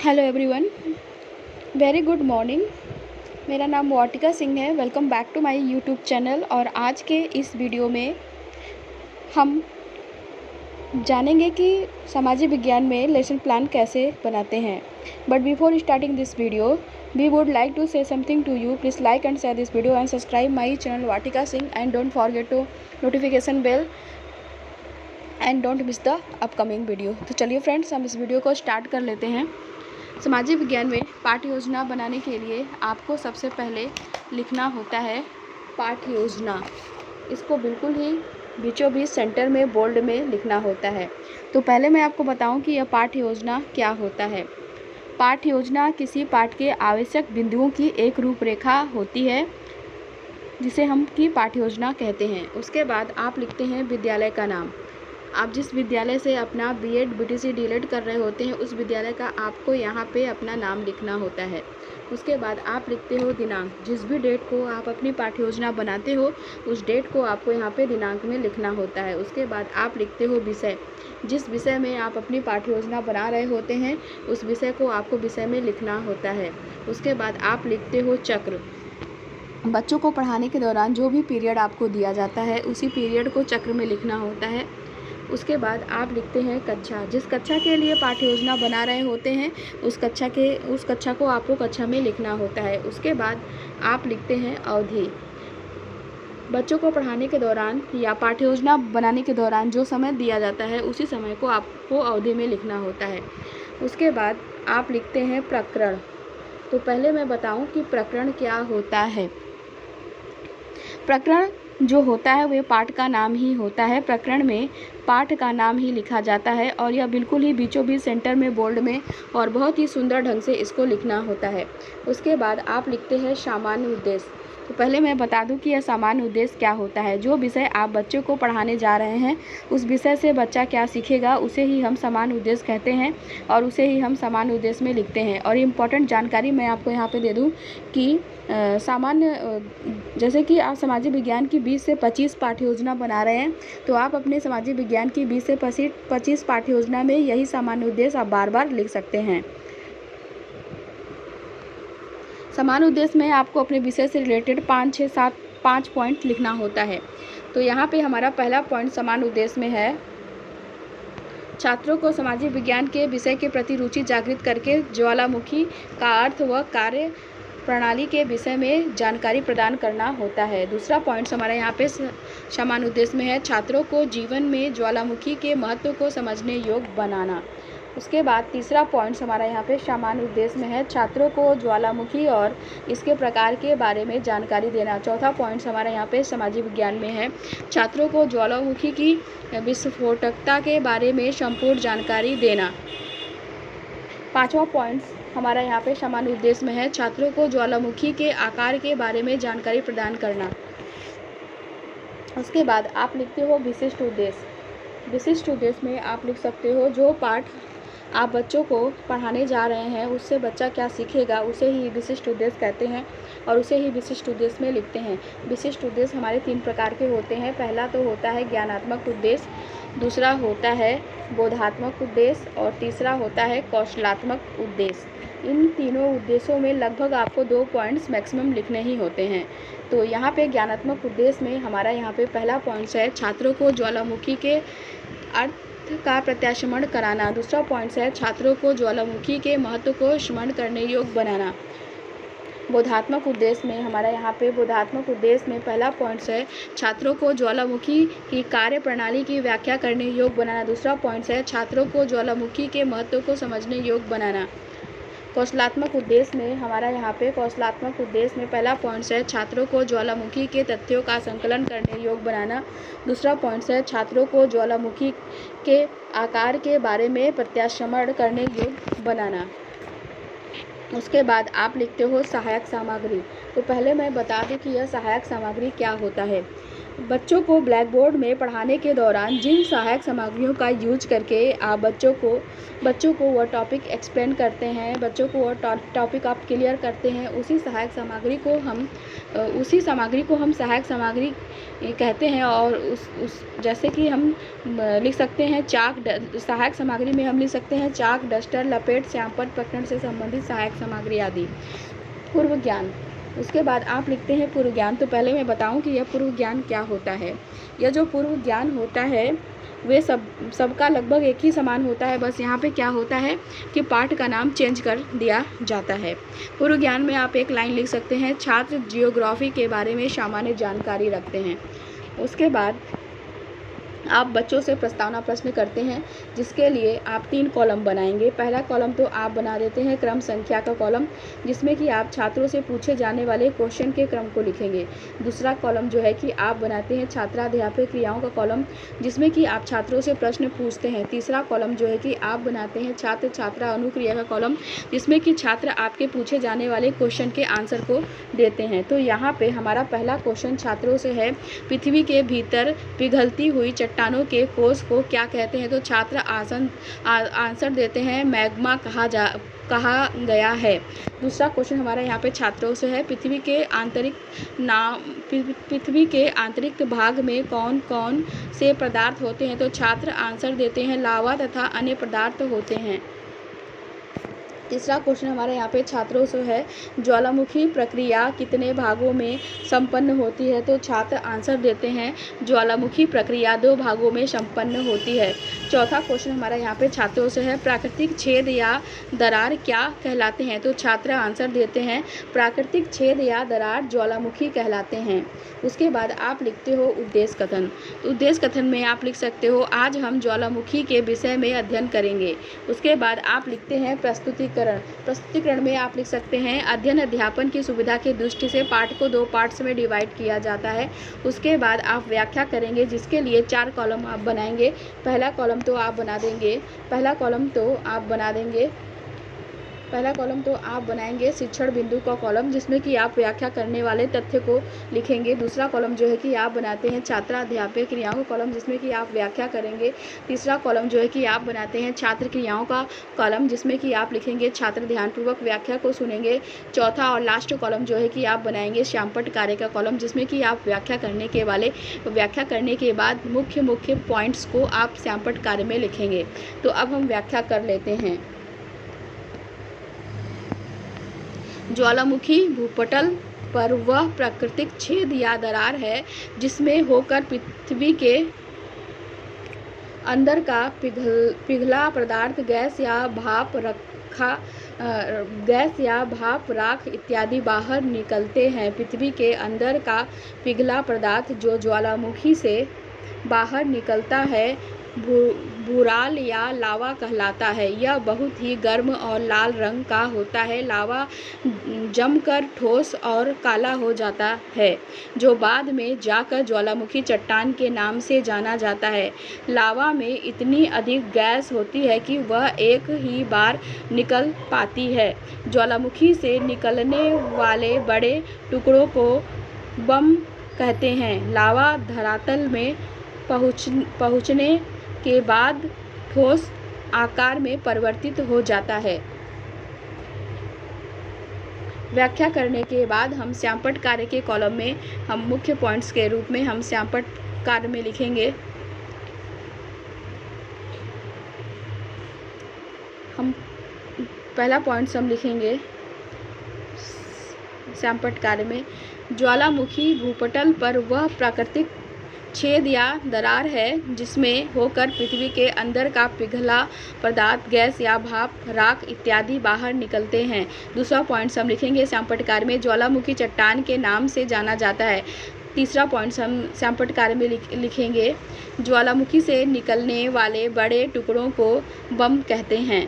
Hello everyone, very good morning. मेरा नाम वाटिका सिंह है। Welcome back to my YouTube channel. और आज के इस वीडियो में हम जानेंगे कि सामाजिक विज्ञान में लेसन प्लान कैसे बनाते हैं। But before starting this video we would like to say something to you. Please like and share this video and subscribe my channel Vatika Singh and don't forget to notification bell and don't miss the upcoming video. तो चलिए friends, हम इस video को start कर लेते हैं। सामाजिक विज्ञान में पाठ्य योजना बनाने के लिए आपको सबसे पहले लिखना होता है पाठ्य योजना। इसको बिल्कुल ही बीचों बीच सेंटर में बोल्ड में लिखना होता है। तो पहले मैं आपको बताऊं कि यह पाठ्य योजना क्या होता है। पाठ्य योजना किसी पाठ के आवश्यक बिंदुओं की एक रूपरेखा होती है, जिसे हम की पाठ्य योजना कहते हैं। उसके बाद आप लिखते हैं विद्यालय का नाम। आप जिस विद्यालय से अपना बीएड बीटीसी डीएलएड कर रहे होते हैं, उस विद्यालय का आपको यहाँ पे अपना नाम लिखना होता है। उसके बाद आप लिखते हो दिनांक। जिस भी डेट को आप अपनी पाठ्य योजना बनाते हो, उस डेट को आपको यहाँ पे दिनांक में लिखना होता है। उसके बाद आप लिखते हो विषय। जिस विषय में आप अपनी पाठ्य योजना बना रहे होते हैं, उस विषय को आपको विषय में लिखना होता है। उसके बाद आप लिखते हो चक्र। बच्चों को पढ़ाने के दौरान जो भी पीरियड आपको दिया जाता है, उसी पीरियड को चक्र में लिखना होता है। उसके बाद आप लिखते हैं कक्षा। जिस कक्षा के लिए पाठ्य योजना बना रहे होते हैं, उस कक्षा को आपको कक्षा में लिखना होता है। उसके बाद आप लिखते हैं अवधि। बच्चों को पढ़ाने के दौरान या पाठ्य योजना बनाने के दौरान जो समय दिया जाता है, उसी समय को आपको अवधि में लिखना होता है। उसके बाद आप लिखते हैं प्रकरण। तो पहले मैं बताऊं कि प्रकरण क्या होता है। प्रकरण जो होता है वह पाठ का नाम ही होता है। प्रकरण में पाठ का नाम ही लिखा जाता है और यह बिल्कुल ही बीचों बीच सेंटर में बोल्ड में और बहुत ही सुंदर ढंग से इसको लिखना होता है। उसके बाद आप लिखते हैं सामान्य उद्देश्य। तो पहले मैं बता दूं कि यह सामान्य उद्देश्य क्या होता है। जो विषय आप बच्चे को पढ़ाने जा रहे हैं, उस विषय से बच्चा क्या सीखेगा, उसे ही हम सामान्य उद्देश्य कहते हैं और उसे ही हम सामान्य उद्देश्य में लिखते हैं। और इम्पॉर्टेंट जानकारी मैं आपको यहाँ पे दे दूँ कि जैसे कि आप सामाजिक विज्ञान की 20 से 25 पाठ्य योजना बना रहे हैं, तो आप अपने सामाजिक विज्ञान की 20 से 25 पाठ्य योजना में यही सामान्य उद्देश्य आप बार बार लिख सकते हैं। समान उद्देश्य में आपको अपने विषय से रिलेटेड 5 पॉइंट लिखना होता है। तो यहाँ पे हमारा पहला पॉइंट समान उद्देश्य में है, छात्रों को सामाजिक विज्ञान के विषय के प्रति रुचि जागृत करके ज्वालामुखी का अर्थ व कार्य प्रणाली के विषय में जानकारी प्रदान करना होता है। दूसरा पॉइंट हमारा यहाँ पे समान उद्देश्य में है, छात्रों को जीवन में ज्वालामुखी के महत्व को समझने योग्य बनाना। उसके बाद तीसरा पॉइंट हमारा यहाँ पे सामान्य उद्देश्य में है, छात्रों को ज्वालामुखी और इसके प्रकार के बारे में जानकारी देना। चौथा पॉइंट हमारा यहाँ पे सामाजिक विज्ञान में है, छात्रों को ज्वालामुखी की विस्फोटकता के बारे में संपूर्ण जानकारी देना। पांचवा पॉइंट हमारा यहाँ पे सामान्य उद्देश्य में है, छात्रों को ज्वालामुखी के आकार के बारे में जानकारी प्रदान करना। उसके बाद आप लिखते हो विशिष्ट उद्देश्य। विशिष्ट उद्देश्य में आप लिख सकते हो जो पाठ आप बच्चों को पढ़ाने जा रहे हैं, उससे बच्चा क्या सीखेगा, उसे ही विशिष्ट उद्देश्य कहते हैं और उसे ही विशिष्ट उद्देश्य में लिखते हैं। विशिष्ट उद्देश्य हमारे 3 प्रकार के होते हैं। पहला तो होता है ज्ञानात्मक उद्देश्य, दूसरा होता है बोधात्मक उद्देश्य और तीसरा होता है कौशलात्मक उद्देश्य। इन तीनों उद्देश्यों में लगभग आपको 2 पॉइंट्स मैक्सिमम लिखने ही होते हैं। तो यहाँ पे ज्ञानात्मक उद्देश्य में हमारा यहाँ पे पहला पॉइंट है, छात्रों को ज्वालामुखी के अर्थ का प्रत्याशमन कराना। दूसरा पॉइंट है, छात्रों को ज्वालामुखी के महत्व को स्मरण करने योग्य बनाना। बोधात्मक उद्देश्य में हमारा यहाँ पे बोधात्मक उद्देश्य में पहला पॉइंट है, छात्रों को ज्वालामुखी की कार्य प्रणाली की व्याख्या करने योग्य बनाना। दूसरा पॉइंट है, छात्रों को ज्वालामुखी के महत्व को समझने योग्य बनाना। कौशलात्मक उद्देश्य में हमारा यहाँ पे कौशलात्मक उद्देश्य में पहला पॉइंट है, छात्रों को ज्वालामुखी के तथ्यों का संकलन करने योग्य बनाना। दूसरा पॉइंट है, छात्रों को ज्वालामुखी के आकार के बारे में प्रत्याशमन करने योग्य बनाना। उसके बाद आप लिखते हो सहायक सामग्री। तो पहले मैं बता दूं कि यह सहायक सामग्री क्या होता है। बच्चों को ब्लैक बोर्ड में पढ़ाने के दौरान जिन सहायक सामग्रियों का यूज करके आप बच्चों को वह टॉपिक एक्सप्लेन करते हैं, बच्चों को वह टॉपिक आप क्लियर करते हैं, उसी सामग्री को हम सहायक सामग्री कहते हैं। और उस जैसे कि हम लिख सकते हैं सहायक सामग्री में हम लिख सकते हैं चाक, डस्टर, लपेट, श्यामपट्ट, प्रकरण से संबंधित सहायक सामग्री आदि। पूर्व ज्ञान, उसके बाद आप लिखते हैं पूर्व ज्ञान। तो पहले मैं बताऊं कि यह पूर्व ज्ञान क्या होता है। यह जो पूर्व ज्ञान होता है वे सबका लगभग एक ही समान होता है, बस यहाँ पे क्या होता है कि पाठ का नाम चेंज कर दिया जाता है। पूर्व ज्ञान में आप एक लाइन लिख सकते हैं, छात्र जियोग्राफी के बारे में सामान्य जानकारी रखते हैं। उसके बाद आप बच्चों से प्रस्तावना प्रश्न करते हैं, जिसके लिए आप 3 कॉलम बनाएंगे। पहला कॉलम तो आप बना देते हैं क्रम संख्या का कॉलम, जिसमें कि आप छात्रों से पूछे जाने वाले क्वेश्चन के क्रम को लिखेंगे। दूसरा कॉलम जो है कि आप बनाते हैं छात्राध्यापक क्रियाओं का कॉलम, जिसमें कि आप छात्रों से प्रश्न पूछते हैं। तीसरा कॉलम जो है कि आप बनाते हैं छात्र छात्रा अनुक्रिया का कॉलम, जिसमें कि छात्र आपके पूछे जाने वाले क्वेश्चन के आंसर को देते हैं। तो यहाँ पे हमारा पहला क्वेश्चन छात्रों से है, पृथ्वी के भीतर पिघलती हुई चट्टानों के कोष को क्या कहते हैं। तो छात्र आंसर देते हैं मैग्मा कहा गया है। दूसरा क्वेश्चन हमारा यहाँ पे छात्रों से है, पृथ्वी के आंतरिक भाग में कौन कौन से पदार्थ होते हैं। तो छात्र आंसर देते हैं लावा तथा अन्य पदार्थ होते हैं। तीसरा क्वेश्चन हमारे यहाँ पे छात्रों से है, ज्वालामुखी प्रक्रिया कितने भागों में संपन्न होती है। तो छात्र आंसर देते हैं ज्वालामुखी प्रक्रिया 2 भागों में संपन्न होती है। चौथा क्वेश्चन हमारा यहाँ पे छात्रों से है, प्राकृतिक छेद या दरार क्या कहलाते हैं। तो छात्र आंसर देते हैं प्राकृतिक छेद या दरार ज्वालामुखी कहलाते हैं। उसके बाद आप लिखते हो उद्देश्य कथन। तो उद्देश्य कथन में आप लिख सकते हो, आज हम ज्वालामुखी के विषय में अध्ययन करेंगे। उसके बाद आप लिखते हैं प्रस्तुतिकरण में आप लिख सकते हैं, अध्ययन अध्यापन की सुविधा की दृष्टि से पाठ को 2 पार्ट्स में डिवाइड किया जाता है। उसके बाद आप व्याख्या करेंगे, जिसके लिए 4 कॉलम आप बनाएंगे। पहला कॉलम तो आप बनाएंगे शिक्षण बिंदु का कॉलम, जिसमें कि आप व्याख्या करने वाले तथ्य को लिखेंगे। दूसरा कॉलम जो है कि आप बनाते हैं छात्राध्यापक क्रियाओं का कॉलम, जिसमें कि आप व्याख्या करेंगे। तीसरा कॉलम जो है कि आप बनाते हैं छात्र क्रियाओं का कॉलम, जिसमें कि आप लिखेंगे छात्र ध्यानपूर्वक व्याख्या को सुनेंगे। चौथा और लास्ट कॉलम जो है कि आप बनाएंगे श्यामपट्ट कार्य का कॉलम, जिसमें कि आप व्याख्या करने के बाद मुख्य पॉइंट्स को आप श्यामपट्ट कार्य में लिखेंगे। तो अब हम व्याख्या कर लेते हैं। ज्वालामुखी भूपटल पर वह प्राकृतिक छेद या दरार है जिसमें होकर पृथ्वी के अंदर का पिघला पदार्थ गैस या भाप, राख इत्यादि बाहर निकलते हैं। पृथ्वी के अंदर का पिघला पदार्थ जो ज्वालामुखी से बाहर निकलता है भूराल या लावा कहलाता है। यह बहुत ही गर्म और लाल रंग का होता है। लावा जमकर ठोस और काला हो जाता है, जो बाद में जाकर ज्वालामुखी चट्टान के नाम से जाना जाता है। लावा में इतनी अधिक गैस होती है कि वह एक ही बार निकल पाती है। ज्वालामुखी से निकलने वाले बड़े टुकड़ों को बम कहते हैं। लावा धरातल में पहुँचने के बाद ठोस आकार में परिवर्तित हो जाता है। व्याख्या करने के बाद हम श्यामपट्ट कार्य के कॉलम में हम मुख्य पॉइंट्स के रूप में हम श्यामपट्ट कार्य में लिखेंगे। हम पहला पॉइंट्स हम लिखेंगे श्यामपट्ट कार्य में, ज्वालामुखी भूपटल पर वह प्राकृतिक छेद या दरार है जिसमें होकर पृथ्वी के अंदर का पिघला पदार्थ गैस या भाप, राख इत्यादि बाहर निकलते हैं। दूसरा पॉइंट हम लिखेंगे श्यामपट्ट कार्य में, ज्वालामुखी चट्टान के नाम से जाना जाता है। तीसरा पॉइंट हम श्यामपट्ट कार्य में लिखेंगे, ज्वालामुखी से निकलने वाले बड़े टुकड़ों को बम कहते हैं।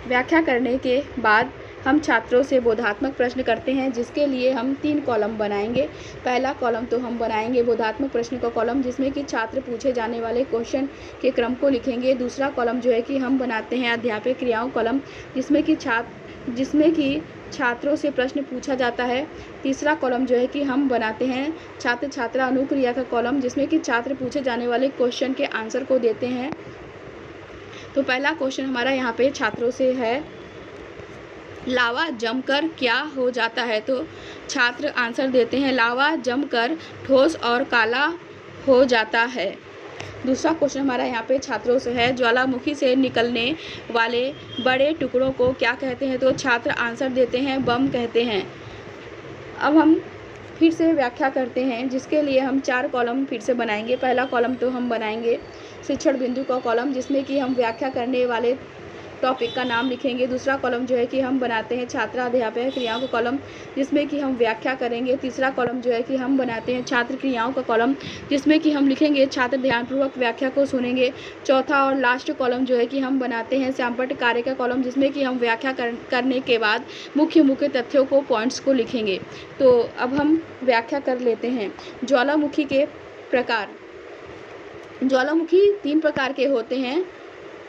व्याख्या करने के बाद हम छात्रों से बोधात्मक प्रश्न करते हैं, जिसके लिए हम 3 कॉलम बनाएंगे। पहला कॉलम तो हम बनाएंगे बोधात्मक प्रश्न का कॉलम, जिसमें कि छात्र पूछे जाने वाले क्वेश्चन के क्रम को लिखेंगे। दूसरा कॉलम जो है कि हम बनाते हैं अध्यापक क्रियाओं कॉलम, जिसमें कि छात्रों से प्रश्न पूछा जाता है। तीसरा कॉलम जो है कि हम बनाते हैं छात्र छात्रा अनुक्रिया का कॉलम, जिसमें कि छात्र पूछे जाने वाले क्वेश्चन के आंसर को देते हैं। तो पहला क्वेश्चन हमारा यहाँ पे छात्रों से है, लावा जमकर क्या हो जाता है? तो छात्र आंसर देते हैं, लावा जमकर ठोस और काला हो जाता है। दूसरा क्वेश्चन हमारा यहाँ पे छात्रों से है, ज्वालामुखी से निकलने वाले बड़े टुकड़ों को क्या कहते हैं? तो छात्र आंसर देते हैं, बम कहते हैं। अब हम फिर से व्याख्या करते हैं, जिसके लिए हम 4 कॉलम फिर से बनाएंगे। पहला कॉलम तो हम बनाएंगे शिक्षण बिंदु का कॉलम, जिसमें कि हम व्याख्या करने वाले टॉपिक का नाम लिखेंगे। दूसरा कॉलम जो है कि हम बनाते हैं छात्रा अध्यापक क्रियाओं का कॉलम, जिसमें कि हम व्याख्या करेंगे। तीसरा कॉलम जो है कि हम बनाते हैं छात्र क्रियाओं का कॉलम, जिसमें कि हम लिखेंगे छात्र ध्यानपूर्वक व्याख्या को सुनेंगे। चौथा और लास्ट कॉलम जो है कि हम बनाते हैं श्यामपट्ट कार्य का कॉलम, जिसमें कि हम व्याख्या करने के बाद मुख्य तथ्यों को पॉइंट्स को लिखेंगे। तो अब हम व्याख्या कर लेते हैं। ज्वालामुखी के प्रकार। ज्वालामुखी 3 प्रकार के होते हैं,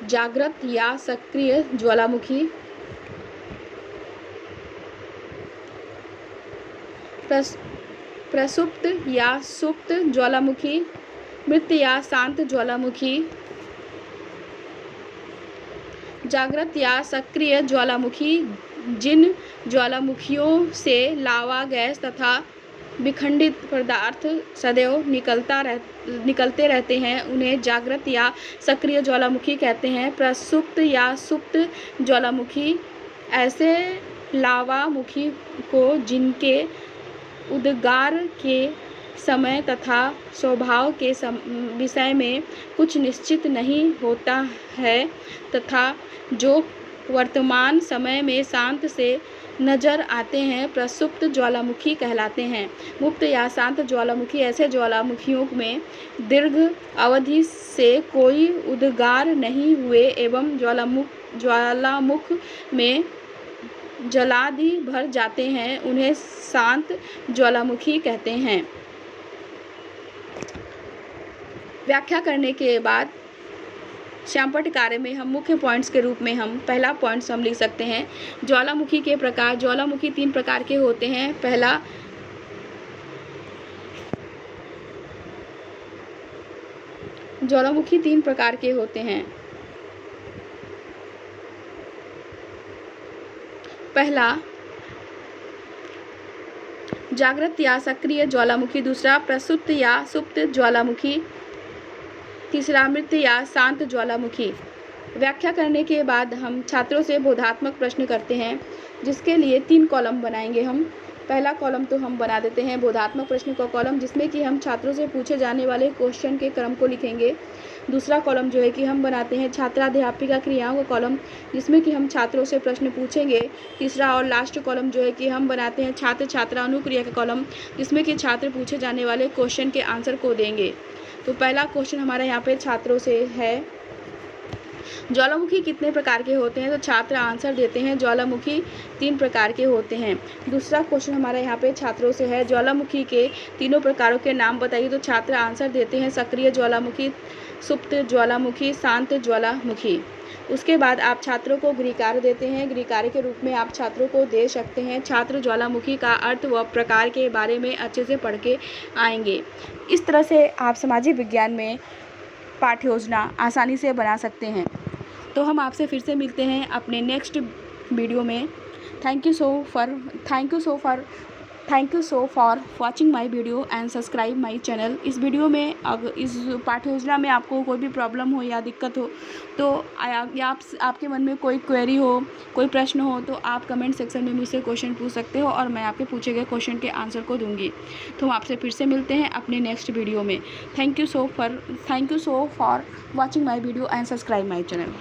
जागृत या सक्रिय ज्वालामुखी, प्रसुप्त या सुप्त ज्वालामुखी, मृत या शांत ज्वालामुखी। जागृत या सक्रिय ज्वालामुखी जिन ज्वालामुखियों से लावा गैस तथा विखंडित पदार्थ सदैव निकलते रहते हैं, उन्हें जागृत या सक्रिय ज्वालामुखी कहते हैं। प्रसुप्त या सुप्त ज्वालामुखी ऐसे लावामुखी को जिनके उद्गार के समय तथा स्वभाव के विषय में कुछ निश्चित नहीं होता है तथा जो वर्तमान समय में शांत से नजर आते हैं, प्रसुप्त ज्वालामुखी कहलाते हैं। मुक्त या शांत ज्वालामुखी ऐसे ज्वालामुखियों में दीर्घ अवधि से कोई उद्गार नहीं हुए एवं ज्वालामुख में जलादि भर जाते हैं, उन्हें शांत ज्वालामुखी कहते हैं। व्याख्या करने के बाद श्यामपट्ट कार्य में हम मुख्य पॉइंट्स के रूप में हम पहला पॉइंट्स हम लिख सकते हैं, ज्वालामुखी के प्रकार। ज्वालामुखी 3 प्रकार के होते हैं। पहला ज्वालामुखी 3 प्रकार के होते हैं। पहला जागृत या सक्रिय ज्वालामुखी, दूसरा प्रसुप्त या सुप्त ज्वालामुखी, तीसरा मृत या शांत ज्वालामुखी। व्याख्या करने के बाद हम छात्रों से बोधात्मक प्रश्न करते हैं, जिसके लिए 3 कॉलम बनाएंगे हम। पहला कॉलम तो हम बना देते हैं बोधात्मक प्रश्न का कॉलम, जिसमें कि हम छात्रों से पूछे जाने वाले क्वेश्चन के क्रम को लिखेंगे। दूसरा कॉलम जो है कि हम बनाते हैं छात्राध्यापिका क्रियाओं का कॉलम, जिसमें कि हम छात्रों से प्रश्न पूछेंगे। तीसरा और लास्ट कॉलम जो है कि हम बनाते हैं छात्र छात्रा अनुक्रिया का कॉलम, जिसमें कि छात्र पूछे जाने वाले क्वेश्चन के आंसर को देंगे। तो पहला क्वेश्चन हमारा यहाँ पे छात्रों से है, ज्वालामुखी कितने प्रकार के होते हैं? तो छात्र आंसर देते हैं, ज्वालामुखी 3 प्रकार के होते हैं। दूसरा क्वेश्चन हमारा यहाँ पे छात्रों से है, ज्वालामुखी के तीनों प्रकारों के नाम बताइए। तो छात्र आंसर देते हैं, सक्रिय ज्वालामुखी, सुप्त ज्वालामुखी, शांत ज्वालामुखी। उसके बाद आप छात्रों को गृहकार्य देते हैं। गृहकार्य के रूप में आप छात्रों को दे सकते हैं, छात्र ज्वालामुखी का अर्थ व प्रकार के बारे में अच्छे से पढ़ के आएंगे। इस तरह से आप सामाजिक विज्ञान में पाठ्य योजना आसानी से बना सकते हैं। तो हम आपसे फिर से मिलते हैं अपने नेक्स्ट वीडियो में। Thank you so for watching my video and subscribe my channel. इस वीडियो में अगर इस पाठ्य योजना में आपको कोई भी प्रॉब्लम हो या दिक्कत हो, तो या आपके मन में कोई क्वेरी हो, कोई प्रश्न हो, तो आप कमेंट सेक्शन में मुझसे क्वेश्चन पूछ सकते हो और मैं आपके पूछे गए क्वेश्चन के आंसर को दूंगी। तो हम आपसे फिर से मिलते हैं अपने नेक्स्ट वीडियो में। Thank you so for watching my video and subscribe my channel.